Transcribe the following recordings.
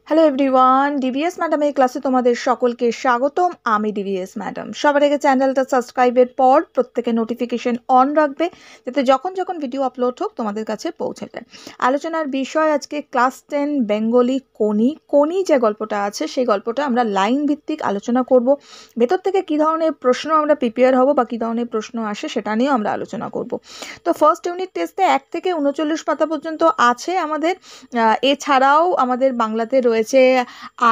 Hello everyone, DVS ম্যাডামের ক্লাসে তোমাদের সকলকে স্বাগতম। আমি ডিভিএস ম্যাডাম। সবার আগে চ্যানেলটা সাবস্ক্রাইবের পর প্রত্যেকে নোটিফিকেশন অন রাখবে, যাতে যখন যখন ভিডিও আপলোড হোক তোমাদের কাছে পৌঁছে যায়। আলোচনার বিষয় আজকে ক্লাস 10 বেঙ্গলি কোনি। কোনি যে গল্পটা আছে সেই গল্পটা আমরা লাইন ভিত্তিক আলোচনা করব। ভেতর থেকে কী ধরনের প্রশ্ন আমরা প্রিপেয়ার হব বা কী ধরনের প্রশ্ন আসে সেটা নিয়েও আমরা আলোচনা করব। তো ফার্স্ট ইউনিট টেস্টে 1 থেকে 39 পাতা পর্যন্ত আছে আমাদের। এছাড়াও আমাদের বাংলাতে রয়েছে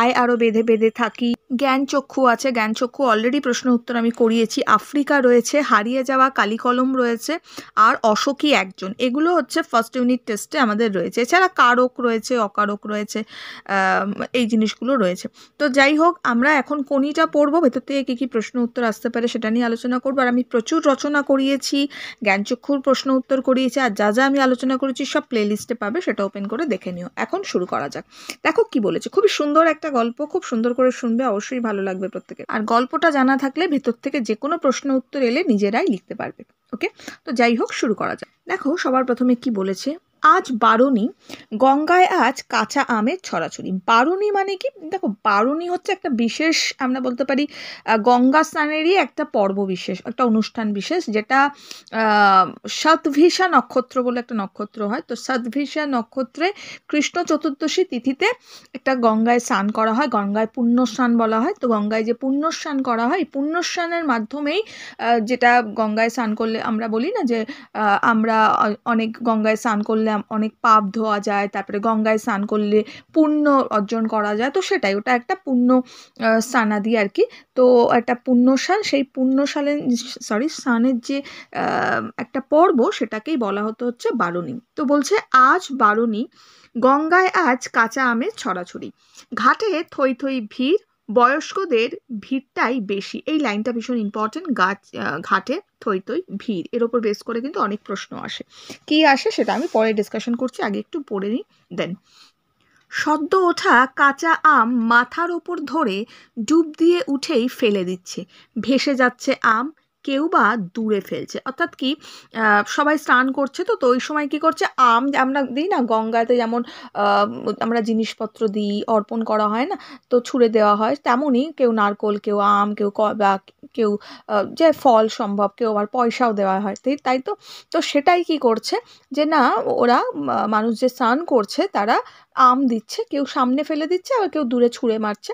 আয় আরো বেঁধে বেঁধে থাকি, জ্ঞান চক্ষু আছে, জ্ঞান চক্ষু অলরেডি প্রশ্ন উত্তর আমি করিয়েছি, আফ্রিকা রয়েছে, হারিয়ে যাওয়া কালিকলম রয়েছে, আর অশোকী একজন। এগুলো হচ্ছে ফার্স্ট ইউনিট টেস্টে আমাদের রয়েছে। এছাড়া কারক রয়েছে, অকারক রয়েছে, এই জিনিসগুলো রয়েছে। তো যাই হোক, আমরা এখন কোনিটা পড়বো। ভেতর থেকে কী কী প্রশ্ন উত্তর আসতে পারে সেটা নিয়ে আলোচনা করবো। আর আমি প্রচুর রচনা করিয়েছি, জ্ঞানচক্ষুর প্রশ্ন উত্তর করিয়েছি, আর যা যা আমি আলোচনা করেছি সব প্লেলিস্টে পাবে, সেটা ওপেন করে দেখে নিও। এখন শুরু করা যাক। দেখো কি বলেছে, খুবই সুন্দর একটা গল্প, খুব সুন্দর করে শুনবে, অবশ্যই ভালো লাগবে প্রত্যেকে। আর গল্পটা জানা থাকলে ভেতর থেকে যে কোনো প্রশ্ন উত্তর এলে নিজেরাই লিখতে পারবে। ওকে, তো যাই হোক, শুরু করা যাক। দেখো সবার প্রথমে কি বলেছে, আজ বারুনি, গঙ্গায় আজ কাঁচা আমের ছড়াছড়ি। বারুনি মানে কি? দেখো, বারুনি হচ্ছে একটা বিশেষ, আমরা বলতে পারি গঙ্গা স্নানেরই একটা পর্ব বিশেষ, একটা অনুষ্ঠান বিশেষ, যেটা শতভিসা নক্ষত্র বলে একটা নক্ষত্র হয়। তো শতভিসা নক্ষত্রে কৃষ্ণ চতুর্দশী তিথিতে একটা গঙ্গায় স্নান করা হয়, গঙ্গায় পুণ্যস্নান বলা হয়। তো গঙ্গায় যে পুণ্যস্নান করা হয়, পুণ্যস্নানের মাধ্যমেই যেটা গঙ্গায় স্নান করলে আমরা বলি না যে আমরা অনেক গঙ্গায় স্নান করলে অনেক পাপ ধোয়া যায়, তারপরে গঙ্গায় স্নান করলে পুণ্য অর্জন করা যায়। তো সেটাই, ওটা একটা পুণ্য স্নানাদি আর কি। তো একটা পুণ্যস্নান, সেই স্নানের যে একটা পর্ব, সেটাকেই বলা হচ্ছে বারুনি। তো বলছে আজ বারুনি, গঙ্গায় আজ কাঁচা আমের ছড়াছড়ি, ঘাটে থই থই ভিড়, বয়স্কদের ভিড়টাই বেশি। এই লাইনটা ভীষণ ইম্পর্টেন্ট। ঘাটে থই থই ভিড়, এর ওপর বেস করে কিন্তু অনেক প্রশ্ন আসে। কি আসে সেটা আমি পরে ডিসকাশন করছি, আগে একটু পড়ে নিই দেন। সদ্য ওঠা কাঁচা আম মাথার ওপর ধরে ডুব দিয়ে উঠেই ফেলে দিচ্ছে, ভেসে যাচ্ছে আম, কেউ বা দূরে ফেলছে। অর্থাৎ কি, সবাই স্নান করছে, তো ওই সময় কি করছে, আম আমরা দিই না গঙ্গাতে, যেমন আমরা জিনিসপত্র দিই, অর্পণ করা হয় না, তো ছুঁড়ে দেওয়া হয়, তেমনই কেউ নারকোল, কেউ আম, কেউ বা কেউ যে ফল সম্ভব, কেউ আবার পয়সাও দেওয়া হয়, তাই তো। তো সেটাই কি করছে, যে না, ওরা মানুষ যে স্নান করছে তারা আম দিচ্ছে, কেউ সামনে ফেলে দিচ্ছে, আবার কেউ দূরে ছুঁড়ে মারছে।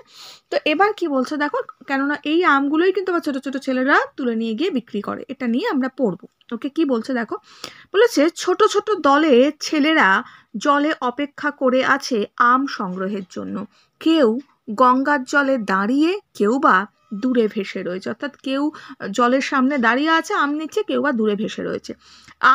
তো এবার কি বলছে দেখো, কেননা এই আমগুলোই কিন্তু আবার ছোট ছোট ছেলেরা তুলে নিয়ে গিয়ে বিক্রি করে। এটা নিয়ে আমরা পড়বো। ওকে, কি বলছে দেখো, বলেছে ছোট ছোট দলে ছেলেরা জলে অপেক্ষা করে আছে আম সংগ্রহের জন্য। কেউ গঙ্গার জলে দাঁড়িয়ে, কেউ বা দূরে ভেসে রয়েছে। অর্থাৎ কেউ জলের সামনে দাঁড়িয়ে আছে আম নিচ্ছে, কেউ বা দূরে ভেসে রয়েছে।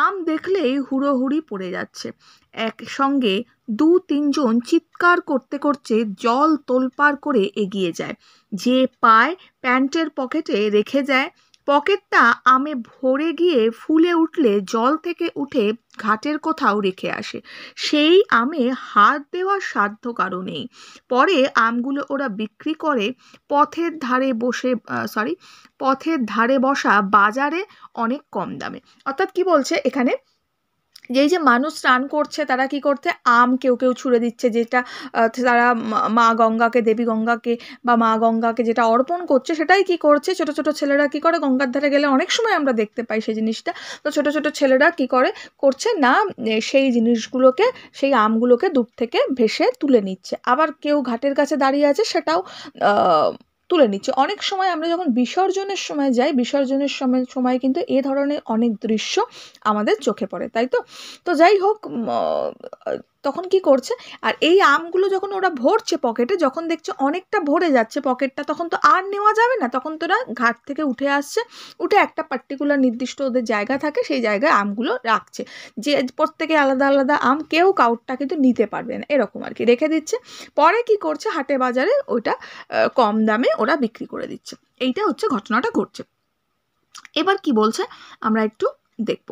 আম দেখলেই হুড়োহুড়ি পড়ে যাচ্ছে। একসঙ্গে 2-3 জন চিৎকার করতে করতে জল তোলপাড় করে এগিয়ে যায়। যে পায় প্যান্টের পকেটে রেখে যায়, পকেটটা আমে ভরে গিয়ে ফুলে উঠলে জল থেকে উঠে ঘাটের কোথাও রেখে আসে। সেই আমে হাত দেওয়ার সাধ্য কারো নেই। পরে আমগুলো ওরা বিক্রি করে পথের ধারে পথের ধারে বসা বাজারে অনেক কম দামে। অর্থাৎ কি বলছে এখানে, যেই যে মানুষ স্নান করছে তারা কি করছে, আম কেউ কেউ ছুঁড়ে দিচ্ছে, যেটা তারা মা গঙ্গাকে, দেবী গঙ্গাকে বা মা গঙ্গাকে যেটা অর্পণ করছে, সেটাই কি করছে, ছোট ছোট ছেলেরা কি করে, গঙ্গার ধারে গেলে অনেক সময় আমরা দেখতে পাই সেই জিনিসটা। তো ছোট ছোট ছেলেরা কি করছে না, সেই জিনিসগুলোকে, সেই আমগুলোকে দূর থেকে ভেসে তুলে নিচ্ছে। আবার কেউ ঘাটের কাছে দাঁড়িয়ে আছে, সেটাও তুলে নিচ্ছে। অনেক সময় আমরা যখন বিসর্জনের সময় যাই, বিসর্জনের সময় কিন্তু এ ধরনের অনেক দৃশ্য আমাদের চোখে পড়ে, তাই তো। তো যাই হোক, তখন কি করছে, আর এই আমগুলো যখন ওরা ভরছে পকেটে, যখন দেখছে অনেকটা ভরে যাচ্ছে পকেটটা, তখন তো আর নেওয়া যাবে না, তখন তোরা ঘাট থেকে উঠে আসছে, উঠে একটা পার্টিকুলার নির্দিষ্ট ওদের জায়গা থাকে, সেই জায়গায় আমগুলো রাখছে, যে প্রত্যেকে আলাদা আলাদা আম, কেউ কাউরটা কিন্তু নিতে পারবে না, এরকম আর কি রেখে দিচ্ছে। পরে কি করছে, হাটে বাজারে ওইটা কম দামে ওরা বিক্রি করে দিচ্ছে। এইটা হচ্ছে ঘটনাটা ঘটছে। এবার কি বলছে আমরা একটু দেখব।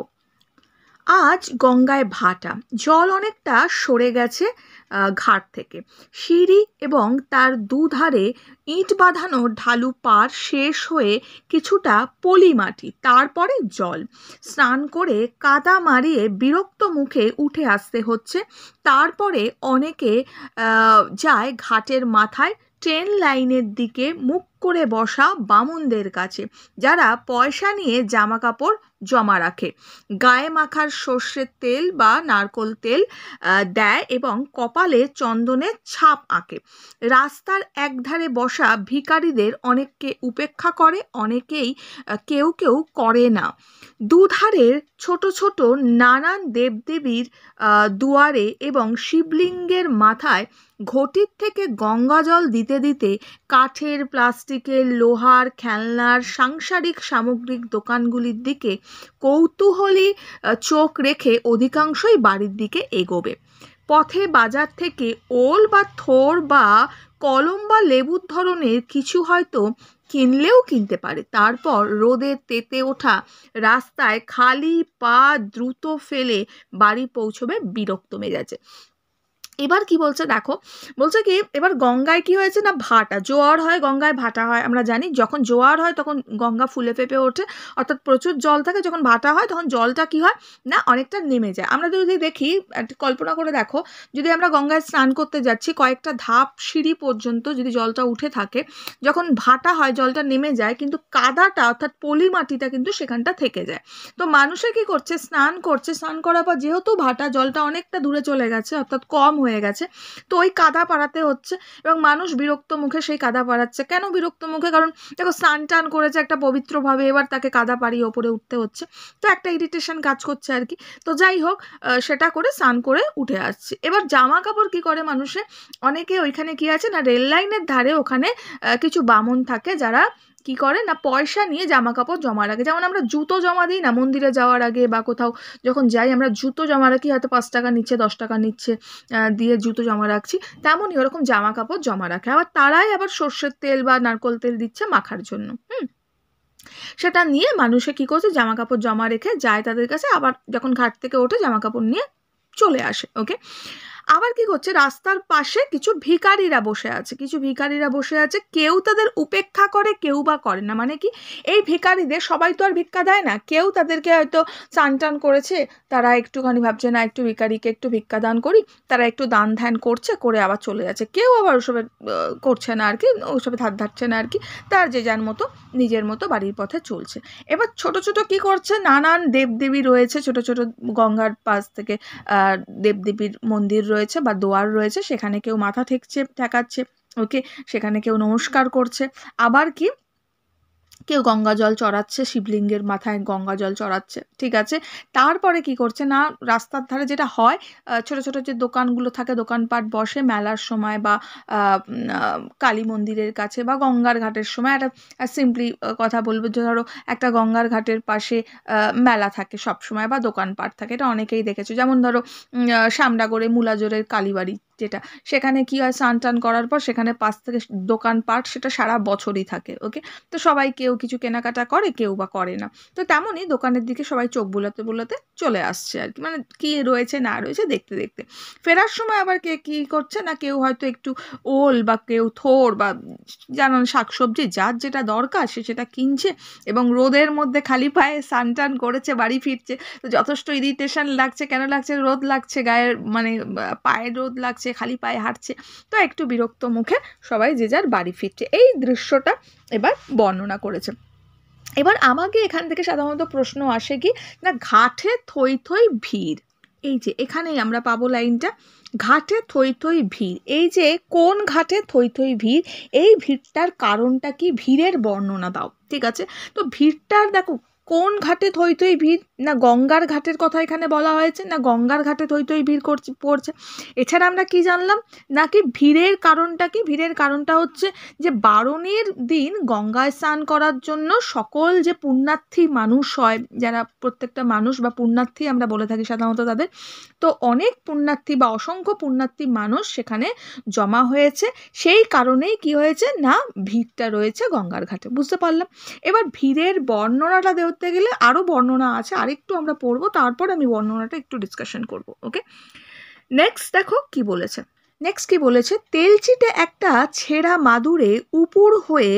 আজ গঙ্গায় ভাটা, জল অনেকটা সরে গেছে, ঘাট থেকে। সিঁড়ি এবং তার দুধারে ইট বাঁধানো ঢালু পার শেষ হয়ে কিছুটা পলি মাটি, তারপরে জল। স্নান করে কাদা মারিয়ে বিরক্ত মুখে উঠে আসতে হচ্ছে। তারপরে অনেকে যায় ঘাটের মাথায় ট্রেন লাইনের দিকে মুখ করে বসা বামুনদের কাছে, যারা পয়সা নিয়ে জামা কাপড় জমা রাখে, গায়ে মাখার সর্ষের তেল বা নারকোল তেল দেয় এবং কপালে চন্দনের ছাপ আঁকে। রাস্তার একধারে বসা ভিখারিদের অনেককে উপেক্ষা করে, অনেকেই কেউ কেউ করে না। দুধারের ছোট ছোট নানান দেবদেবীর দুয়ারে এবং শিবলিঙ্গের মাথায় ঘটির থেকে গঙ্গা জল দিতে দিতে কাঠের, প্লাস্টিকের, লোহার, খেলনার, সাংসারিক সামগ্রিক দোকানগুলির দিকে কৌতূহলী চোখ রেখে অধিকাংশই বাড়ির দিকে এগোবে। পথে বাজার থেকে ওল বা থোর বা কলম বা লেবুর ধরনের কিছু হয়তো কিনলেও কিনতে পারে। তারপর রোদের তেতে ওঠা রাস্তায় খালি পা দ্রুত ফেলে বাড়ি পৌঁছবে বিরক্ত মেজাজে। এবার কি বলছে দেখো, বলছে কি এবার গঙ্গায় কি হয়েছে না, ভাটা, জোয়ার হয় গঙ্গায়, ভাটা হয়। আমরা জানি যখন জোয়ার হয় তখন গঙ্গা ফুলে ফেপে ওঠে, অর্থাৎ প্রচুর জল থাকে। যখন ভাটা হয় তখন জলটা কি হয় না অনেকটা নেমে যায়। আমরা যদি দেখি, কল্পনা করে দেখো, যদি আমরা গঙ্গায় স্নান করতে যাচ্ছি, কয়েকটা ধাপ সিঁড়ি পর্যন্ত যদি জলটা উঠে থাকে, যখন ভাটা হয় জলটা নেমে যায়, কিন্তু কাদাটা অর্থাৎ পলি মাটিটা কিন্তু সেখানটা থেকে যায়। তো মানুষে কি করছে, স্নান করছে, স্নান করার পর যেহেতু ভাটা, জলটা অনেকটা দূরে চলে গেছে, অর্থাৎ কম হয়ে গেছে, তো ওই কাদা পাড়াতে হচ্ছে এবং মানুষ বিরক্ত মুখে সেই কাদা পাড়াচ্ছে। কেন বিরক্ত মুখে? কারণ দেখো স্নান টান করেছে একটা পবিত্রভাবে, এবার তাকে কাদা পাড়িয়ে ওপরে উঠতে হচ্ছে, তো একটা ইরিটেশন কাজ করছে আর কি। তো যাই হোক, সেটা করে স্নান করে উঠে আসছে। এবার জামা কাপড় কি করে মানুষে, অনেকে ওইখানে কি আছে না, রেল লাইনের ধারে ওখানে কিছু বামুন থাকে, যারা কি করে না পয়সা নিয়ে জামা কাপড় জমা রাখে। যেমন আমরা জুতো জমা দিই না মন্দিরে যাওয়ার আগে, বা কোথাও যখন যাই আমরা জুতো জমা রাখি, হয়তো 5 টাকা নিচ্ছে, 10 টাকা নিচ্ছে, দিয়ে জুতো জমা রাখছি, তেমনই ওরকম জামা কাপড় জমা রাখে। আবার তারাই আবার সর্ষের তেল বা নারকোল তেল দিচ্ছে মাখার জন্য। সেটা নিয়ে মানুষে কি করছে, জামা কাপড় জমা রেখে যায় তাদের কাছে, আবার যখন ঘাট থেকে ওঠে জামা কাপড় নিয়ে চলে আসে। ওকে, আবার কি করছে, রাস্তার পাশে কিছু ভিখারিরা বসে আছে, কিছু ভিখারিরা বসে আছে, কেউ তাদের উপেক্ষা করে, কেউ বা করে না। মানে কি, এই ভিখারিদের সবাই তো আর ভিক্ষা দেয় না, কেউ তাদেরকে হয়তো চান টান করেছে, তারা একটুখানি ভাবছে না একটু ভিখারিকে একটু ভিক্ষা দান করি, তারা একটু দান ধ্যান করছে, করে আবার চলে যাচ্ছে। কেউ আবার ওসবে করছে না আর কি, ওসবে ধার ধারছে না আর কি, তার যে যার মতো নিজের মতো বাড়ির পথে চলছে। এবার ছোট ছোট কি করছে, নানান দেবদেবী রয়েছে, ছোট ছোট গঙ্গার পাশ থেকে দেবদেবীর মন্দির রয়েছে বা দোয়ার রয়েছে, সেখানে কেউ মাথা ঠেকাচ্ছে, ওকে, সেখানে কেউ নমস্কার করছে। আবার কি কেউ গঙ্গা জল চড়াচ্ছে, শিবলিঙ্গের মাথায় গঙ্গা জল চড়াচ্ছে, ঠিক আছে। তারপরে কি করছে না, রাস্তার ধারে যেটা হয়, ছোট ছোট যে দোকানগুলো থাকে, দোকানপাট বসে মেলার সময় বা কালী মন্দিরের কাছে বা গঙ্গার ঘাটের সময়। একটা সিম্পলি কথা বলবো, ধরো একটা গঙ্গার ঘাটের পাশে মেলা থাকে সব সময় বা দোকানপাট থাকে, এটা অনেকেই দেখেছো। যেমন ধরো সামডাগড়ে মুলাজোরের কালীবাড়ি যেটা, সেখানে কি হয়, স্নান টান করার পর সেখানে পাশ থেকে দোকানপাট, সেটা সারা বছরই থাকে। ওকে, তো সবাই কেউ কিছু কেনাকাটা করে, কেউ বা করে না। তো তেমনই দোকানের দিকে সবাই চোখ বুলাতে বুলাতে চলে আসছে আর কি, মানে কি রয়েছে না রয়েছে দেখতে দেখতে। ফেরার সময় আবার কে কি করছে না, কেউ হয়তো একটু ওল বা কেউ থোর বা জানান শাকসবজি, যার যেটা দরকার সে সেটা কিনছে, এবং রোদের মধ্যে খালি পায়ে স্নান টান করেছে, বাড়ি ফিরছে। তো যথেষ্ট ইরিটেশন লাগছে, কেন লাগছে, রোদ লাগছে গায়ের, মানে পায়ে রোদ লাগছে, খালি পায়ে হাঁটছে, তো একটু বিরক্ত মুখে সবাই যে যার বাড়ি ফিরছে। এই দৃশ্যটা এবার বর্ণনা করেছে। এবার আমাকে এখান থেকে সাধারণত প্রশ্ন আসে কি না, ঘাটে থই থই ভিড়, এই যে এখানেই আমরা পাবো লাইনটা, ঘাটে থই থই ভিড়। এই যে কোন ঘাটে থই থই ভিড়, এই ভিড়টার কারণটা কি, ভিড়ের বর্ণনা দাও, ঠিক আছে। তো ভিড়টার দেখো কোন ঘাটে থই থই ভিড়, না গঙ্গার ঘাটের কথা এখানে বলা হয়েছে, না গঙ্গার ঘাটে থই থই ভিড় পড়ছে। এছাড়া আমরা কি জানলাম, নাকি ভিড়ের কারণটা কি, ভিড়ের কারণটা হচ্ছে যে বারণের দিন গঙ্গায় স্নান করার জন্য সকল যে পুণ্যার্থী মানুষ হয়, যারা প্রত্যেকটা মানুষ বা পুণ্যার্থী আমরা বলে থাকি সাধারণত তাদের, তো অনেক পুণ্যার্থী বা অসংখ্য পুণ্যার্থী মানুষ সেখানে জমা হয়েছে, সেই কারণেই কি হয়েছে না ভিড়টা রয়েছে গঙ্গার ঘাটে। বুঝতে পারলাম। এবার ভিড়ের বর্ণনাটা দেখতে গেলে আরও বর্ণনা আছে, আরেকটু আমরা পড়বো, তারপর আমি বর্ণনাটা একটু ডিসকাশন করব। ওকে, নেক্সট দেখো কি বলেছে। নেক্সট কি বলেছে, তেলচিটে একটা ছেঁড়া মাদুরে উপুর হয়ে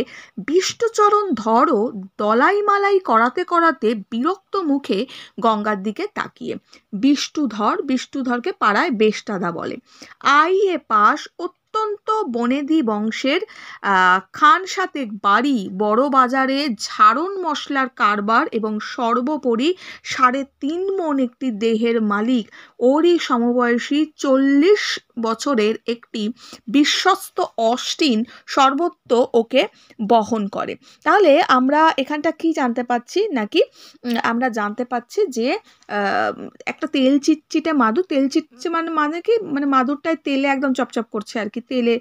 বিষ্ণুচরণ ধরও দলাই মালাই করাতে করাতে বিরক্ত মুখে গঙ্গার দিকে তাকিয়ে। বিষ্ণুধরকে পাড়ায় বেশদাদা বলে। আইএ পাশ অত্যন্ত বনেদি বংশের খান সাতেক বাড়ি, বড় বাজারে ঝাড়ন মশলার কারবার এবং সর্বোপরি 3.5 মণ একটি দেহের মালিক, ওরই সমবয়সী 40 বছরের একটি বিশ্বস্ত অস্টিন সর্বত্র ওকে বহন করে। তাহলে আমরা এখানটা কি জানতে পাচ্ছি, নাকি আমরা জানতে পাচ্ছি যে একটা তেল চিটচিটে মাদুর, তেল চিটচিটে মানে কি, মানে মাদুরটায় তেলে একদম চপচপ করছে আর কি, তেলে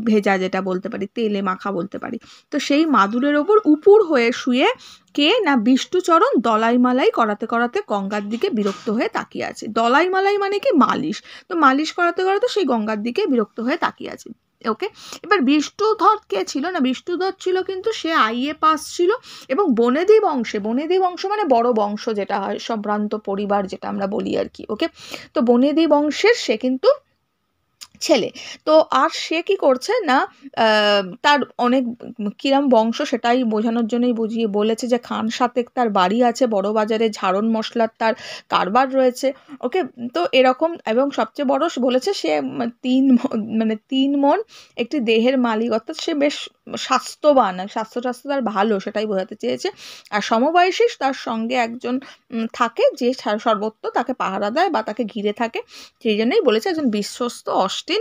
ভেজা যেটা বলতে পারি, তেলে মাখা বলতে পারি। তো সেই মাদুরের ওপর উপুর হয়ে শুয়ে কে না বিষ্ণুচরণ দলাই মালাই করাতে করাতে গঙ্গার দিকে বিরক্ত হয়ে তাকিয়ে আছে। দলাই মালাই মানে কি, মালিশ। তো মালিশ করাতে করাতে সেই গঙ্গার দিকে বিরক্ত হয়ে তাকিয়ে আছে। ওকে, এবার বিষ্ণুধর কে ছিল না, বিষ্ণুধর ছিল কিন্তু সে আইএ পাস ছিল এবং বনেদি বংশ মানে বড় বংশ যেটা হয়, সম্ভ্রান্ত পরিবার যেটা আমরা বলি আর কি। ওকে, তো বনেদি বংশের সে কিন্তু ছেলে। তো আর সে কি করছে না, তার অনেক কিরম বংশ সেটাই বোঝানোর জন্যই বুঝিয়ে বলেছে যে খান সাতেক তার বাড়ি আছে, বড় বাজারে ঝাড়ন মশলার তার কারবার রয়েছে। ওকে, তো এরকম, এবং সবচেয়ে বড় বলেছে সে 3 মণ একটি দেহের মালিক, অর্থাৎ সে বেশ স্বাস্থ্যবান, স্বাস্থ্য তার ভালো, সেটাই বোঝাতে চেয়েছে। আর সমবয়সী তার সঙ্গে একজন থাকে যে সর্বত্র তাকে পাহারা দেয় বা তাকে ঘিরে থাকে, সেই জন্যই বলেছে একজন বিশ্বস্ত অস্টিন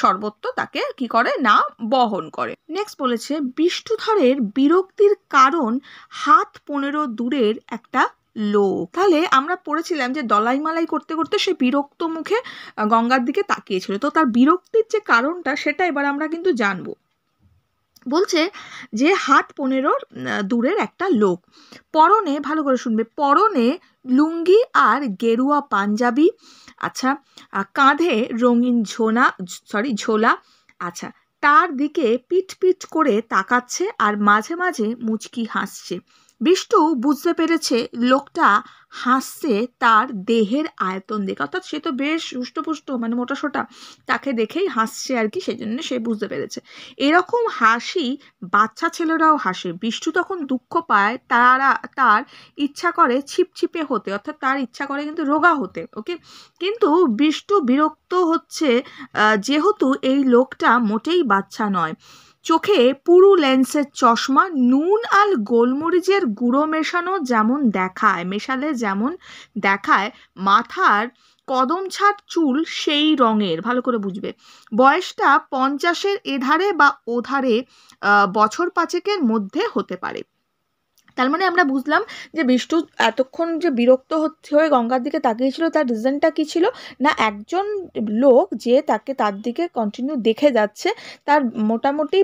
সর্বত্র তাকে কি করে না বহন করে। নেক্সট বলেছে, বিষ্ণুধরের বিরক্তির কারণ 15 দূরের একটা লোক। তাহলে আমরা পড়েছিলাম যে দলাই মালাই করতে করতে সে বিরক্ত মুখে গঙ্গার দিকে তাকিয়েছিল। তো তার বিরক্তির যে কারণটা সেটা এবার আমরা কিন্তু জানবো। বলছে যে 15 দূরের একটা লোক, পরনে, ভালো করে শুনবে, পরনে লুঙ্গি আর গেরুয়া পাঞ্জাবি, আচ্ছা, কাঁধে রঙিন ঝোলা, আচ্ছা, তার দিকে পিট পিট করে তাকাচ্ছে আর মাঝে মাঝে মুচকি হাসছে। বিষ্টু বুঝতে পেরেছে লোকটা হাসছে তার দেহের আয়তন দেখে, অর্থাৎ সে তো বেশ হুষ্টপুষ্ট, মানে মোটাসোটা, তাকে দেখেই হাসছে আর কি, সেই জন্য সে বুঝতে পেরেছে। এরকম হাসি বাচ্চা ছেলেরাও হাসে। বিষ্টু তখন দুঃখ পায়, তার ইচ্ছা করে ছিপছিপে হতে, অর্থাৎ তার ইচ্ছা করে কিন্তু রোগা হতে। ওকে, কিন্তু বিষ্টু বিরক্ত হচ্ছে যেহেতু এই লোকটা মোটেই বাচ্চা নয়। চোখে পুরু লেন্সের চশমা, নুন আর গোলমরিচের গুঁড়ো মেশালে যেমন দেখায়, মাথার কদম ছাট চুল সেই রঙের, ভালো করে বুঝবে। বয়সটা 50-এর এধারে বা ওধারে, বছর 5-এর মধ্যে হতে পারে। তার মানে আমরা বুঝলাম যে বিষ্টু এতক্ষণ যে বিরক্ত হয়ে গঙ্গার দিকে তাকিয়েছিল, তার রিজনটা কি ছিল না, একজন লোক যে তার দিকে কন্টিনিউ দেখে যাচ্ছে, তার মোটামুটি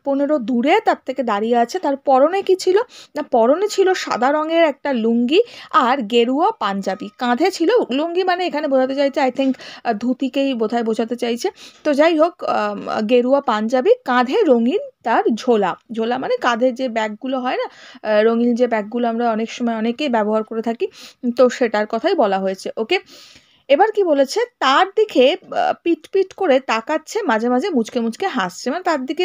15 দূরে তার থেকে দাঁড়িয়ে আছে। তার পরনে কি ছিল না, পরনে ছিল সাদা রঙের একটা লুঙ্গি আর গেরুয়া পাঞ্জাবি, কাঁধে ছিল, লুঙ্গি মানে এখানে বোঝাতে চাইছে আই থিঙ্ক ধুতিকেই বোধহয় বোঝাতে চাইছে। তো যাই হোক, গেরুয়া পাঞ্জাবি, কাঁধে রঙিন তার ঝোলা মানে কাঁধে যে ব্যাগগুলো হয় না, রঙিন যে ব্যাগগুলো আমরা অনেক সময় অনেকেই ব্যবহার করে থাকি, তো সেটার কথাই বলা হয়েছে। ওকে, এবার কি বলেছে, তার দিকে পিট পিট করে তাকাচ্ছে, মাঝে মাঝে মুচকে মুচকে হাসছে, মানে তার দিকে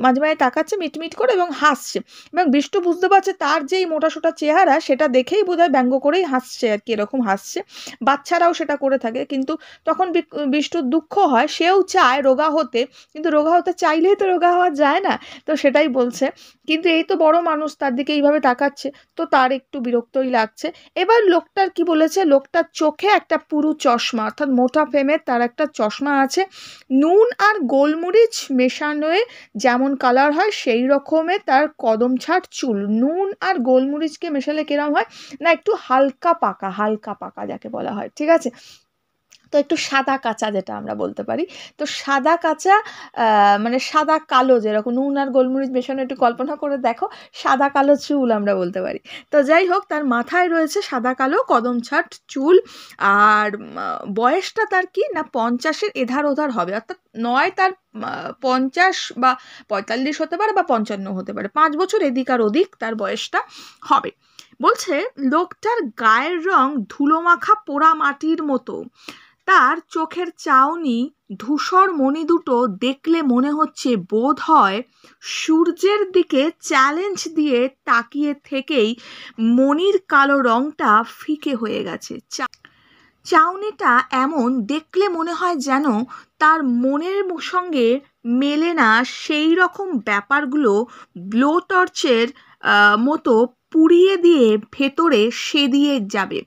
মাঝে মাঝে তাকাচ্ছে মিটমিট করে এবং হাসছে। এবং বিষ্টু বুঝতে পারছে তার যেই মোটাসোটা চেহারা, সেটা দেখেই বোধহয় ব্যঙ্গ করেই হাসছে আর কি, এরকম হাসছে। বাচ্চারাও সেটা করে থাকে, কিন্তু তখন বিষ্টুর দুঃখ হয়, সেও চায় রোগা হতে, কিন্তু রোগা হতে চাইলেই তো রোগা হওয়া যায় না। তো সেটাই বলছে, কিন্তু এই তো বড় মানুষ তার দিকে এইভাবে তাকাচ্ছে, তো তার একটু বিরক্তই লাগছে। এবার লোকটার কি বলেছে, লোকটার চোখে একটা পুরু চশমা, অর্থাৎ মোটা ফ্রেমের তার একটা চশমা আছে, নুন আর গোলমরিচ মেশানোয় যেমন কালার হয় সেই রকমের তার কদম ছাট চুল। নুন আর গোলমরিচকে মেশালে কিরম হয় না, একটু হালকা পাকা যাকে বলা হয়, ঠিক আছে, তো একটু সাদা কাঁচা যেটা আমরা বলতে পারি। তো সাদা কাঁচা মানে সাদা কালো, যেরকম নুন আর গোলমরিচ মেশানো, একটু কল্পনা করে দেখো, সাদা কালো চুল আমরা বলতে পারি। তো যাই হোক, তার মাথায় রয়েছে সাদা কালো কদম ছাট চুল, আর বয়সটা তার কি না 50-এর এধার ওধার হবে, অর্থাৎ নয় তার 50 বা 45 হতে পারে বা 55 হতে পারে, 5 বছর এদিক আর ওদিক তার বয়সটা হবে। বলছে লোকটার গায়ের রং ধুলোমাখা পোড়া মাটির মতো, তার চোখের চাউনি ধূসর মণি দুটো দেখলে মনে হচ্ছে বোধ হয় সূর্যের দিকে চ্যালেঞ্জ দিয়ে তাকিয়ে থেকেই মণির কালো রংটা ফিকে হয়ে গেছে। চাউনিটা এমন দেখলে মনে হয় যেন তার মনের সঙ্গে মেলে না সেই রকম ব্যাপারগুলো ব্লো টর্চের মতো পুড়িয়ে দিয়ে ভেতরে সেদিয়ে যাবে।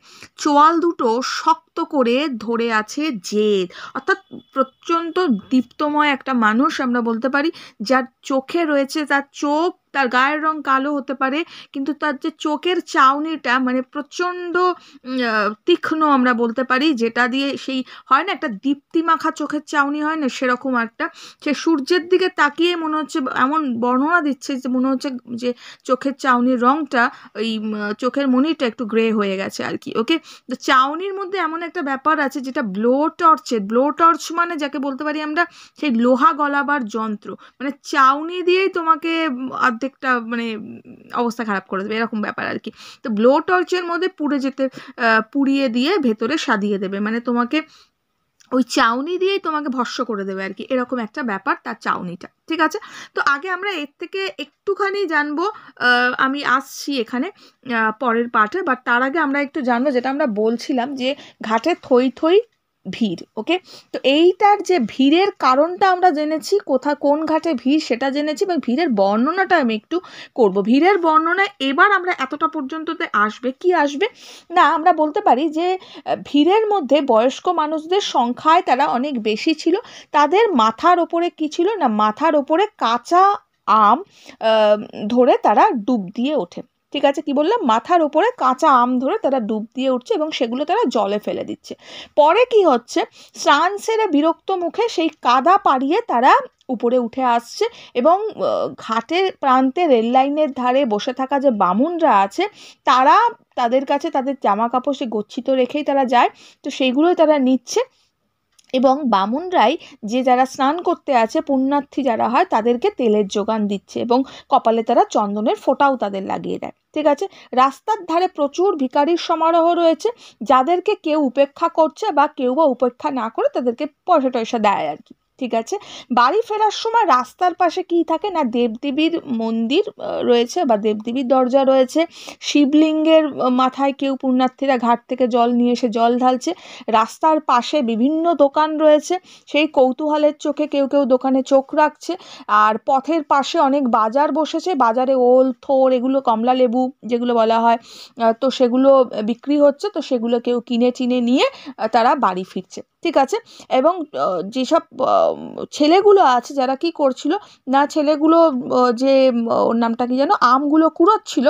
চোয়াল দুটো শক্ত করে ধরে আছে জেদ, অর্থাৎ প্রচণ্ড দীপ্তময় একটা মানুষ আমরা বলতে পারি, যার চোখে রয়েছে, তার চোখ, তার গায়ের রং কালো হতে পারে কিন্তু তার যে চোখের চাউনিটা মানে প্রচণ্ড তীক্ষ্ণ আমরা বলতে পারি, যেটা দিয়ে সেই হয় না একটা দীপ্তি মাখা চোখের চাউনি হয় না, সেরকম একটা, সে সূর্যের দিকে তাকিয়ে মনে হচ্ছে, এমন বর্ণনা দিচ্ছে যে মনে হচ্ছে যে চোখের চাউনির রংটা ওই চোখের মণিটা একটু গ্রে হয়ে গেছে আর কি। ওকে, তো চাউনির মধ্যে এমন একটা ব্যাপার আছে যেটা ব্লো টর্চ মানে যাকে বলতে পারি আমরা সেই লোহা গলাবার যন্ত্র, মানে চাউনি দিয়েই তোমাকে অর্ধেকটা মানে অবস্থা খারাপ করে দেবে এরকম ব্যাপার আর কি। তো ব্লো টর্চের মধ্যে পুড়িয়ে দিয়ে ভেতরে সাজিয়ে দেবে, মানে তোমাকে ওই চাউনি দিয়েই তোমাকে ভস্ম করে দেবে আর কি, এরকম একটা ব্যাপার তার চাউনিটা। ঠিক আছে, তো আগে আমরা এর থেকে একটুখানি জানবো, আমি আসছি এখানে পরের পার্টে, বাট তার আগে আমরা একটু জানবো যেটা আমরা বলছিলাম যে ঘাটে থই থই ভিড়। ওকে, তো এইটার যে ভিড়ের কারণটা আমরা জেনেছি, কোন ঘাটে ভিড় সেটা জেনেছি, এবং ভিড়ের বর্ণনাটা আমি একটু করব। ভিড়ের বর্ণনা এবার আমরা এতটা পর্যন্ততে আসবে কি আসবে না, আমরা বলতে পারি যে ভিড়ের মধ্যে বয়স্ক মানুষদের সংখ্যায় তারা অনেক বেশি ছিল। তাদের মাথার ওপরে কি ছিল না, মাথার ওপরে কাঁচা আম ধরে তারা ডুব দিয়ে ওঠে। ঠিক আছে, কি বললাম, মাথার ওপরে কাঁচা আম ধরে তারা ডুব দিয়ে উঠছে এবং সেগুলো তারা জলে ফেলে দিচ্ছে। পরে কি হচ্ছে, স্নান সেরে বিরক্ত মুখে সেই কাদা পাড়িয়ে তারা উপরে উঠে আসছে এবং ঘাটের প্রান্তে রেল লাইনের ধারে বসে থাকা যে বামুনরা আছে তারা তাদের কাছে তাদের জামা কাপড় সে গচ্ছিত রেখেই তারা যায়, তো সেইগুলোই তারা নিচ্ছে এবং বামুনরাই যে যারা স্নান করতে আছে পুণ্যার্থী যারা হয় তাদেরকে তেলের যোগান দিচ্ছে এবং কপালে তারা চন্দনের ফোঁটাও তাদের লাগিয়ে দেয়। ঠিক আছে, রাস্তার ধারে প্রচুর ভিখারির সমারোহ রয়েছে, যাদেরকে কেউ উপেক্ষা করছে বা কেউ বা উপেক্ষা না করে তাদেরকে পয়সা টয়সা দেয় আর কি। ঠিক আছে, বাড়ি ফেরার সময় রাস্তার পাশে কি থাকে না, দেবদেবীর মন্দির রয়েছে বা দেবদেবীর দরজা রয়েছে, শিবলিঙ্গের মাথায় কেউ পুণ্যার্থীরা ঘাট থেকে জল নিয়ে এসে জল ঢালছে, রাস্তার পাশে বিভিন্ন দোকান রয়েছে, সেই কৌতূহলের চোখে কেউ কেউ দোকানে চোখ রাখছে, আর পথের পাশে অনেক বাজার বসেছে, বাজারে ওল থোর এগুলো কমলা লেবু যেগুলো বলা হয়, তো সেগুলো বিক্রি হচ্ছে, তো সেগুলো কেউ কিনে টিনে নিয়ে তারা বাড়ি ফিরছে। ঠিক আছে, এবং যেসব ছেলেগুলো আছে যারা কি করছিল না, ছেলেগুলো যে ওর নামটা কি যেন, আমগুলো কুড়োচ্ছিল,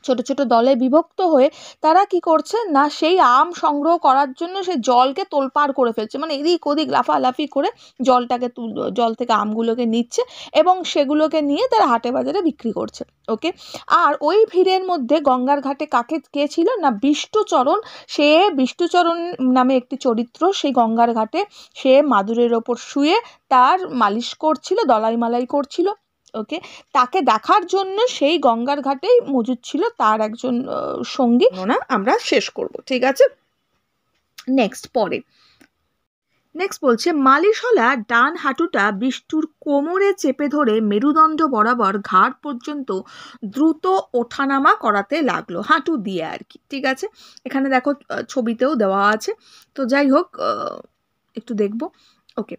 ছোট ছোট দলে বিভক্ত হয়ে তারা কি করছে না, সেই আম সংগ্রহ করার জন্য সেই জলকে তোলপাড় করে ফেলছে, মানে এদিক ওদিক লাফালাফি করে জল থেকে আমগুলোকে নিচ্ছে এবং সেগুলোকে নিয়ে তারা হাটে বাজারে বিক্রি করছে। ওকে, আর ওই ভিড়ের মধ্যে গঙ্গার ঘাটে কে ছিল না, বিষ্ণুচরণ। সে বিষ্ণুচরণ নামে একটি চরিত্র, সেই গঙ্গার ঘাটে সে মাদুরের ওপর শুয়ে তার মালিশ করছিল, দলাই মালাই করছিল। ওকে, তাকে দেখার জন্য সেই গঙ্গার ঘাটেই মজুদ ছিল তার একজন সঙ্গী। না, আমরা শেষ করব। ঠিক আছে, নেক্সট বলছে, মালিশলা ডান হাঁটুটা বিষ্টুর কোমরে চেপে ধরে মেরুদণ্ড বরাবর ঘাড় পর্যন্ত দ্রুত ওঠানামা করাতে লাগলো, হাঁটু দিয়ে আর কি। ঠিক আছে, এখানে দেখো ছবিতেও দেওয়া আছে, তো যাই হোক একটু দেখবো। ওকে,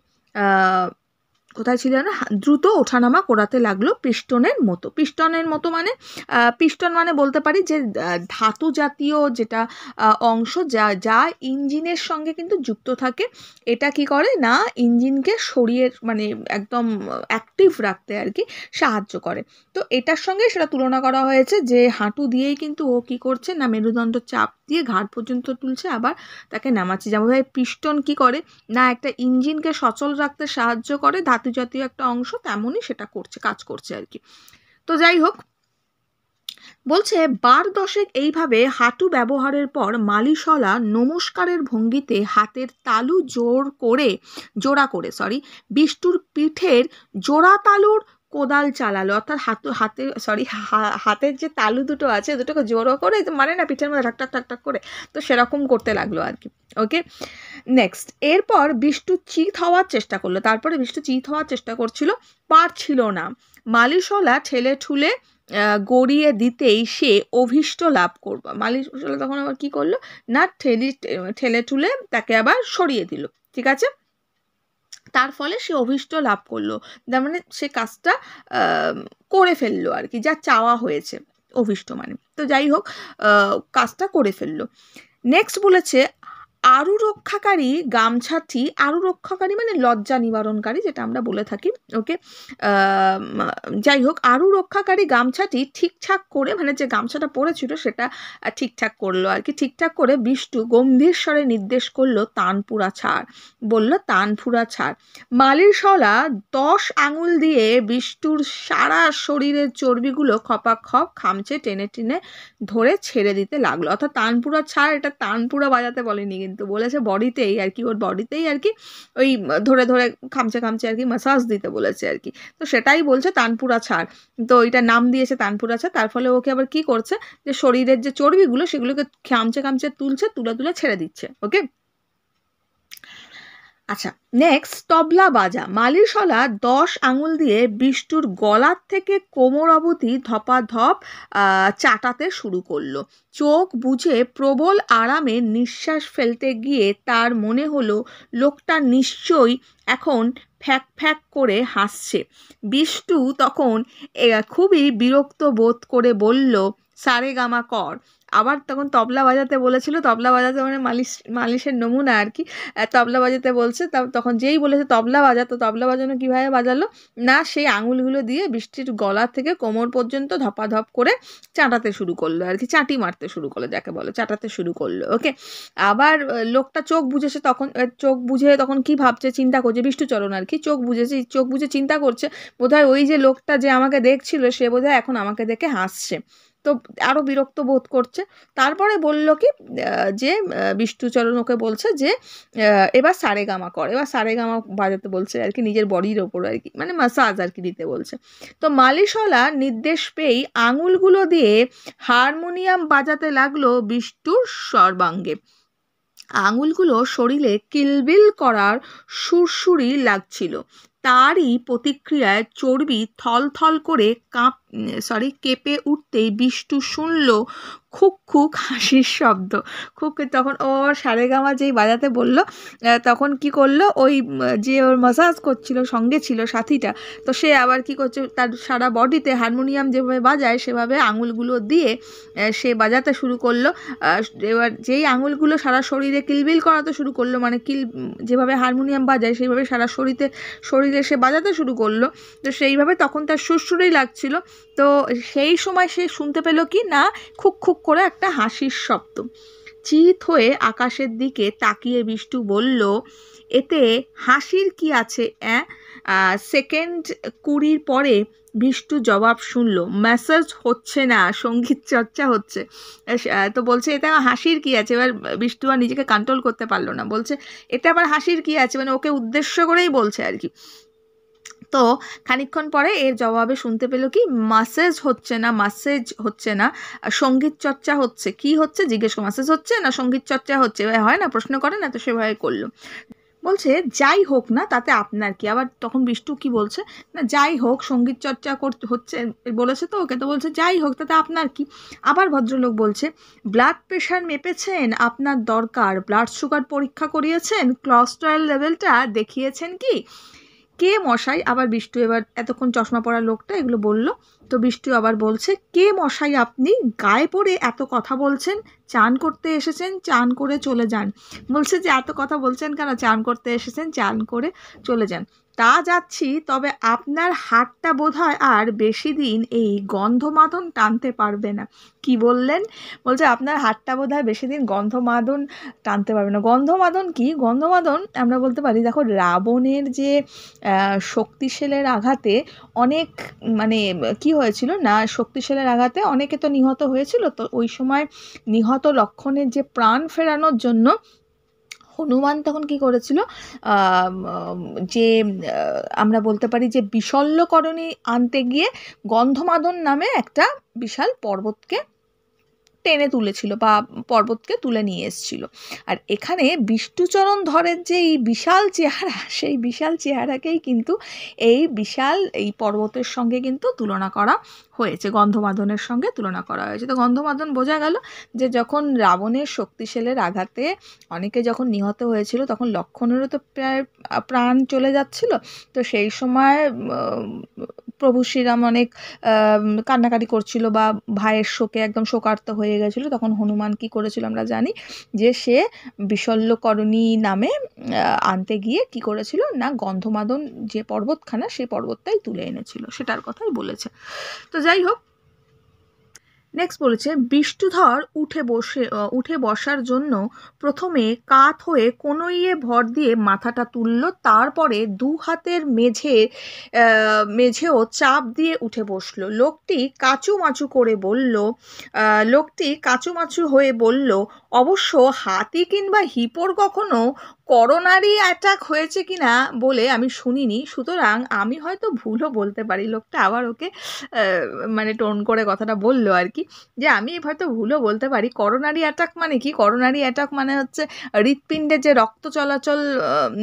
কোথায় ছিল না, দ্রুত ওঠানামা করাতে লাগলো পিস্টনের মতো মানে পিস্টন মানে বলতে পারি যে ধাতু জাতীয় যেটা অংশ যা ইঞ্জিনের সঙ্গে কিন্তু যুক্ত থাকে, এটা কি করে না ইঞ্জিনকে সরিয়ে মানে একদম অ্যাক্টিভ রাখতে আর কি সাহায্য করে। তো এটার সঙ্গে সেটা তুলনা করা হয়েছে যে হাঁটু দিয়েই কিন্তু ও কি করছে না মেরুদণ্ড চাপ দিয়ে ঘাড় পর্যন্ত তুলছে, আবার তাকে নামাচ্ছে। যেমনভাবে পিস্টন কি করে না একটা ইঞ্জিনকে সচল রাখতে সাহায্য করে ধাতু জাতীয় একটা অংশ, তেমনই সেটা কাজ করছে আর কি। তো যাই হোক, বলছে 12 এইভাবে হাঁটু ব্যবহারের পর মালিশলা নমস্কারের ভঙ্গিতে হাতের তালু জোড়া করে বিষ্টুর পিঠের জোড়া তালুর কোদাল চালালো, অর্থাৎ হাতের যে তালু দুটো আছে দুটোকে জোরো করে মানে না পিঠের মধ্যে ঠাক ঠাক ঠাক ঠাক করে, তো সেরকম করতে লাগলো আর কি। ওকে, নেক্সট এরপর বিষ্টু চিত হওয়ার চেষ্টা করলো, তারপরে বিষ্টু চিত হওয়ার চেষ্টা করছিল, পারছিল না। মালিশলা ঠেলে ঠুলে গড়িয়ে দিতেই সে অভীষ্ট লাভ করবো। মালিশলা তখন আবার কি করলো না ঠেলে ঠুলে তাকে আবার সরিয়ে দিল, ঠিক আছে। তার ফলে সে অভীষ্ট লাভ করলো, তার মানে সে কাজটা করে ফেললো আর কি, যা চাওয়া হয়েছে, অভীষ্ট মানে। তো যাই হোক, কাজটা করে ফেললো। নেক্সট বলেছে আরু রক্ষাকারী গামছাটি, আরু রক্ষাকারী মানে লজ্জা নিবারণকারী, যেটা আমরা বলে থাকি। ওকে, যাই হোক, আরু রক্ষাকারী গামছাটি ঠিকঠাক করে, মানে যে গামছাটা পরেছিল সেটা ঠিকঠাক করলো আর কি। ঠিকঠাক করে বিষ্টু গম্ভীর স্বরে নির্দেশ করলো তানপুরা ছাড়, বলল তানপুরা ছাড়। মালিশলা 10 আঙুল দিয়ে বিষ্টুর সারা শরীরের চর্বিগুলো খপাখপ খামচে টেনে টেনে ধরে ছেড়ে দিতে লাগলো। অর্থাৎ তানপুরা ছাড়, এটা তানপুরা বাজাতে বলেনি কিন্তু, বলেছে বডিতেই আর কি, ওর বডিতেই আর কি ওই ধরে ধরে খামচে খামচে আর কি মাসাজ দিতে বলেছে আর কি। তো সেটাই বলছে তানপুরা ছাড়, তো ওইটা নাম দিয়েছে তানপুরা ছাড়। তার ফলে ওকে আবার কি করছে, যে শরীরের যে চর্বিগুলো সেগুলোকে খামচে খামচে তুলে তুলে ছেড়ে দিচ্ছে। ওকে, আচ্ছা, নেক্সট তবলা বাজা। মালিশলা 10 আঙুল দিয়ে বিষ্টুর গলার থেকে কোমর অবধি ধপাধপ চাটাতে শুরু করলো। চোখ বুজে প্রবল আরামে নিঃশ্বাস ফেলতে গিয়ে তার মনে হলো লোকটা নিশ্চয়ই এখন ফ্যাক ফ্যাক করে হাসছে। বিষ্টু তখন খুবই বিরক্ত বোধ করে বলল, সারেগামা কর। আবার তখন তবলা বাজাতে বলেছিল, তবলা বাজাতে মানে মালিশের নমুনা আর কি, তবলা বাজাতে বলছে। তখন যেই বলেছে তবলা বাজা, তো তবলা বাজানো কীভাবে বাজালো না, সেই আঙুলগুলো দিয়ে বৃষ্টির গলা থেকে কোমর পর্যন্ত ধপাধপ করে চাটাতে শুরু করলো আর কি, চাটি মারতে শুরু করলো, যাকে বলে চাটাতে শুরু করলো। ওকে, আবার লোকটা চোখ বুঝেছে, তখন চোখ বুঝে তখন কি ভাবছে, চিন্তা করছে, বিষ্টুচরণ আর কি চোখ বুঝেছে, চোখ বুঝে চিন্তা করছে বোধহয় ওই যে লোকটা যে আমাকে দেখছিল সে বোধহয় এখন আমাকে দেখে হাসছে, তো আরও বিরক্ত বোধ করছে। তারপরে বলল কি, যে বিষ্টুচরণ ওকে বলছে যে এবার সারেগামা কর, এবার সারেগামা বাজাতে বলছে আর কি, নিজের বডির ওপর আর কি, মানে মাসাজ আর কি দিতে বলছে। তো মালিশলা নির্দেশ পেয়েই আঙুলগুলো দিয়ে হারমোনিয়াম বাজাতে লাগলো বিষ্টুর সর্বাঙ্গে। আঙুলগুলো শরীরে কিলবিল করার সুরসুরি লাগছিল। তারই প্রতিক্রিয়ায় চর্বি থলথল করে কেঁপে উঠতেই বিষ্টু শুনল খুক খুক হাসির শব্দ। খুক, তখন ও সারেগামা যেই বাজাতে বললো তখন কি করলো, ওই যে ওর মাসাজ করছিল সঙ্গে ছিল সাথীটা, তো সে আবার কি করছে, তার সারা বডিতে হারমোনিয়াম যেভাবে বাজায় সেভাবে আঙুলগুলো দিয়ে সে বাজাতে শুরু করলো। এবার যেই আঙুলগুলো সারা শরীরে কিলবিল করাতে শুরু করলো, মানে যেভাবে হারমোনিয়াম বাজায় সেইভাবে সারা শরীরে সে বাজাতে শুরু করলো, তো সেইভাবে তখন তার সুরসুরি লাগছিল। তো সেই সময় সে শুনতে পেল কি না, খুক খুক করে একটা হাসির শব্দ। চিত হয়ে আকাশের দিকে তাকিয়ে বিষ্টু বলল, এতে হাসির কি আছে? সেকেন্ড 20 পরে বিষ্টু জবাব শুনল, ম্যাসাজ হচ্ছে না, সঙ্গীত চর্চা হচ্ছে। তো বলছে এতে হাসির কি আছে? এবার বিষ্টু আর নিজেকে কন্ট্রোল করতে পারলো না, বলছে এতে আবার হাসির কি আছে, মানে ওকে উদ্দেশ্য করেই বলছে আর কি। তো খানিকক্ষণ পরে এর জবাবে শুনতে পেল কি, মাসেজ হচ্ছে না, সঙ্গীত চর্চা হচ্ছে। কি হচ্ছে জিজ্ঞেস করে, মাসেজ হচ্ছে না সঙ্গীত চর্চা হচ্ছে, হয় না, প্রশ্ন করে না, তো সেভাবে করলো। বলছে যাই হোক না, তাতে আপনার কি? আবার তখন বিষ্টু কি বলছে না, যাই হোক সঙ্গীত চর্চা হচ্ছে বলেছে তো ওকে, তো বলছে যাই হোক তাতে আপনার কি? আবার ভদ্রলোক বলছে, ব্লাড প্রেশার মেপেছেন? আপনার দরকার ব্লাড সুগার পরীক্ষা করিয়েছেন? কোলেস্টেরল লেভেলটা দেখিয়েছেন কি? কে মশাই? আবার বিষ্টু, এবার এতক্ষণ চশমা পরা লোকটা এগুলো বলল, তো বিষ্টু আবার বলছে, কে মশাই আপনি? গায়ে পড়ে এত কথা বলছেন? চান করতে এসেছেন, চান করে চলে যান। বলছে যে এত কথা বলছেন কেন, চান করতে এসেছেন, চান করে চলে যান। তা যাচ্ছি, তবে আপনার হাতটা বোধহয় আর বেশি দিন এই গন্ধমাদন টানতে পারবে না। কি বললেন? বলছে আপনার হাতটা বোধহয় বেশি দিন গন্ধমাদন টানতে পারবে না। গন্ধমাদন কি? গন্ধমাদন আমরা বলতে পারি, দেখো রাবণের যে শক্তিশালের আঘাতে অনেক, মানে কি হয়েছিল না, শক্তিশালের আঘাতে অনেকে তো নিহত হয়েছিল, তো ওই সময় নিহত লক্ষণের যে প্রাণ ফেরানোর জন্য হনুমান তখন কি করেছিল, যে আমরা বলতে পারি যে বিশল্যকরণী আনতে গিয়ে গন্ধমাদন নামে একটা বিশাল পর্বতকে টেনে তুলেছিল বা পর্বতকে তুলে নিয়ে এসেছিল। আর এখানে বিষ্ণুচরণ ধরের যে এই বিশাল চেহারা, সেই বিশাল চেহারাকেই কিন্তু এই পর্বতের সঙ্গে কিন্তু তুলনা করা হয়েছে, গন্ধমাদনের সঙ্গে তুলনা করা হয়েছে। তো গন্ধমাদন বোঝা গেল যে যখন রাবণের শক্তিশালের আঘাতে অনেকে যখন নিহত হয়েছিল, তখন লক্ষ্মণেরও তো প্রায় প্রাণ চলে যাচ্ছিল। তো সেই সময় প্রভু শ্রীরাম অনেক কান্নাকাটি করছিল বা ভাইয়ের শোকে একদম শোকার্ত হয়ে গেছিল। তখন হনুমান কি করেছিল আমরা জানি, যে সে বিশল্যকরণী নামে আনতে গিয়ে কি করেছিল না, গন্ধমাদন যে পর্বতখানা সেই পর্বতটাই তুলে এনেছিল, সেটার কথাই বলেছে। তো যাই হোক, নেক্সট বলেছে বিষ্ণুধর উঠে বসার জন্য প্রথমে কাত হয়ে কনইয়ে ভর দিয়ে মাথাটা তুলল, তারপরে দু হাতের মেঝেও চাপ দিয়ে উঠে বসলো। লোকটি কাচুমাচু হয়ে বলল, অবশ্য হাতি কিংবা হিপোর কখনো করোনারি অ্যাটাক হয়েছে কিনা বলে আমি শুনিনি, সুতরাং আমি হয়তো ভুলও বলতে পারি। লোকটা আবার ওকে মানে টোন করে কথাটা বললো আর কি, যে আমি হয়তো ভুলও বলতে পারি। করোনারি অ্যাটাক মানে কি? করোনারি অ্যাটাক মানে হচ্ছে হৃৎপিণ্ডে যে রক্ত চলাচল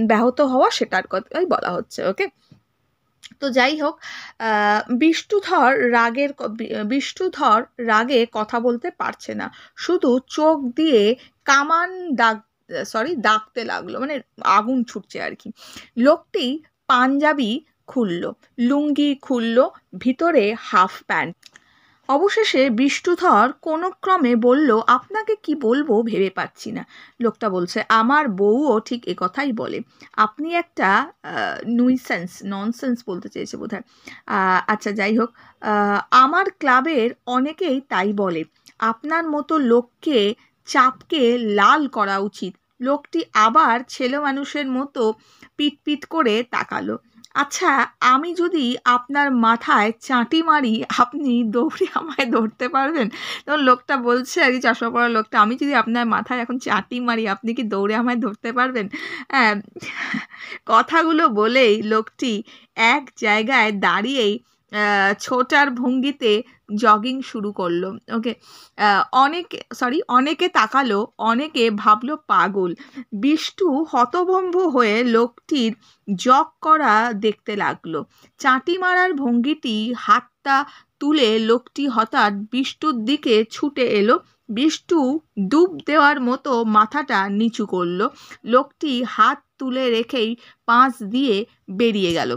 ব্যাহত হওয়া, সেটার কথাই বলা হচ্ছে। ওকে, তো যাই হোক, বিষ্ণুধর রাগে কথা বলতে পারছে না, শুধু চোখ দিয়ে কামান দাগতে লাগলো, মানে আগুন ছুটছে আর কি। লোকটি পাঞ্জাবি খুললো, লুঙ্গি খুললো, ভিতরে হাফ প্যান্ট। অবশেষে বিষ্ণুধর কোনো ক্রমে বলল, আপনাকে কি বলবো ভেবে পাচ্ছি না। লোকটা বলছে, আমার বউও ঠিক কথাই বলে, আপনি একটা ননসেন্স বলতে চেয়েছে বোধহয়। আচ্ছা যাই হোক, আমার ক্লাবের অনেকেই তাই বলে, আপনার মতো লোককে চাপকে লাল করা উচিত। লোকটি আবার ছেলে মানুষের মতো পিট করে তাকালো। আচ্ছা, আমি যদি আপনার মাথায় চাঁটি মারি, আপনি দৌড়ে আমায় ধরতে পারবেন? তখন লোকটা বলছে আর কি, চশমা পরা লোকটা, আমি যদি আপনার মাথায় এখন চাঁটি মারি, আপনি কি দৌড়ে আমায় ধরতে পারবেন? হ্যাঁ, কথাগুলো বলেই লোকটি এক জায়গায় দাঁড়িয়েই ছোটার ভঙ্গিতে জগিং শুরু করলো। ওকে, অনেকে তাকালো, অনেকে ভাবলো পাগল। বিষ্টু হতভম্ব হয়ে লোকটির জগ করা দেখতে লাগলো। চাঁটি মারার ভঙ্গিটি হাতটা তুলে লোকটি হঠাৎ বিষ্টুর দিকে ছুটে এলো। বিষ্টু ডুব দেওয়ার মতো মাথাটা নিচু করলো। লোকটি হাত তুলে রেখেই পাঁচ দিয়ে বেরিয়ে গেল।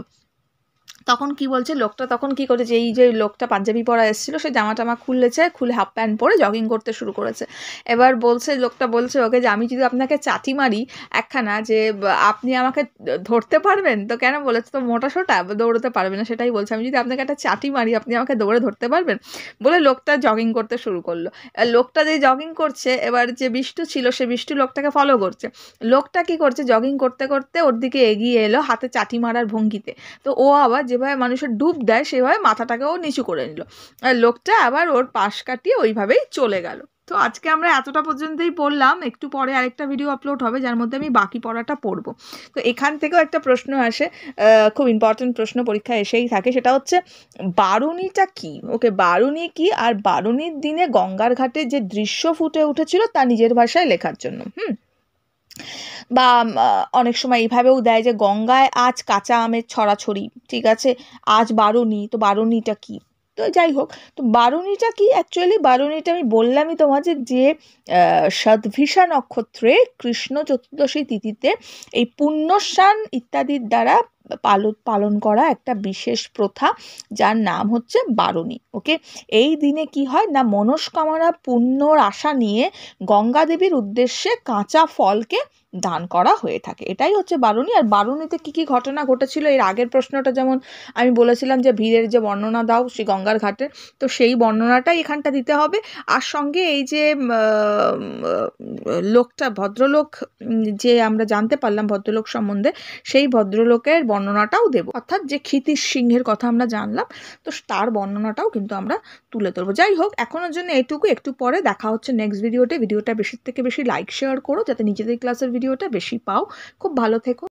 তখন কি বলছে লোকটা, তখন কি করেছে, এই যে লোকটা পাঞ্জাবি পরা এসেছিল, সে জামা টামা খুলে হাফ প্যান্ট পরে জগিং করতে শুরু করেছে। এবার লোকটা বলছে ওকে, যে আমি যদি আপনাকে চাটি মারি একখানা, যে আপনি আমাকে ধরতে পারবেন? তো কেন বলেছে, তো মোটা সোটা দৌড়তে পারবে না, সেটাই বলছে, আমি যদি আপনাকে একটা চাটি মারি, আপনি আমাকে দৌড়ে ধরতে পারবেন? বলে লোকটা জগিং করতে শুরু করলো। লোকটা যে জগিং করছে, এবার যে বিষ্টু ছিল, সে বিষ্টু লোকটাকে ফলো করছে। লোকটা কি করছে, জগিং করতে করতে ওর দিকে এগিয়ে এলো হাতে চাটি মারার ভঙ্গিতে। তো ও আবার যেভাবে মানুষের ডুব দেয়, সেভাবে মাথাটাকেও নিচু করে নিল। আর লোকটা আবার ওর পাশ কাটিয়ে ওইভাবেই চলে গেল। তো আজকে আমরা এতটা পর্যন্তই পড়লাম। একটু পরে আরেকটা ভিডিও আপলোড হবে, যার মধ্যে আমি বাকি পড়াটা পড়বো। তো এখান থেকেও একটা প্রশ্ন আসে, খুব ইম্পর্টেন্ট প্রশ্ন, পরীক্ষা এসেই থাকে, সেটা হচ্ছে বারুণীটা কি? ওকে, বারুণী কি, আর বারুণীর দিনে গঙ্গার ঘাটে যে দৃশ্য ফুটে উঠেছিল তা নিজের ভাষায় লেখার জন্য। বা অনেক সময় এইভাবেও দেয় যে গঙ্গায় আজ কাঁচা আমের ছড়াছড়ি, ঠিক আছে, আজ বারুণী, তো বারুণীটা কি? তো যাই হোক, তো বারুণীটা কি? অ্যাকচুয়ালি বারুণীটা আমি বললামই তোমাদের, যে শতভিষা নক্ষত্রে কৃষ্ণ চতুর্দশী তিথিতে এই পুণ্যস্নান ইত্যাদির দ্বারা পালন করা একটা বিশেষ প্রথা, যার নাম হচ্ছে বারুণী। ওকে, এই দিনে কি হয় না, মনস্কামনা পূর্ণর আশা নিয়ে গঙ্গা দেবীর উদ্দেশ্যে কাঁচা ফলকে দান করা হয়ে থাকে, এটাই হচ্ছে বারুণী। আর বারুণীতে কি কি ঘটনা ঘটেছিল, এর আগের প্রশ্নটা যেমন আমি বলেছিলাম যে ভিড়ের যে বর্ণনা দাও শ্রী গঙ্গার ঘাটে, তো সেই বর্ণনাটাই এখানটা দিতে হবে। আর সঙ্গে এই যে লোকটা, ভদ্রলোক যে আমরা জানতে পারলাম ভদ্রলোক সম্বন্ধে, সেই ভদ্রলোকের বর্ণনাটাও দেব, অর্থাৎ যে ক্ষিতিশ সিংহের কথা আমরা জানলাম, তো তার বর্ণনাটাও কিন্তু আমরা তুলে ধরবো। যাই হোক, এখনের জন্য এটুকু। একটু পরে দেখা হচ্ছে নেক্সট ভিডিওতে। ভিডিওটা বেশি থেকে বেশি লাইক শেয়ার করো, যাতে নিজেদের ক্লাসের ভিডিও ভিডিওটা বেশি পাও। খুব ভালো থেকো।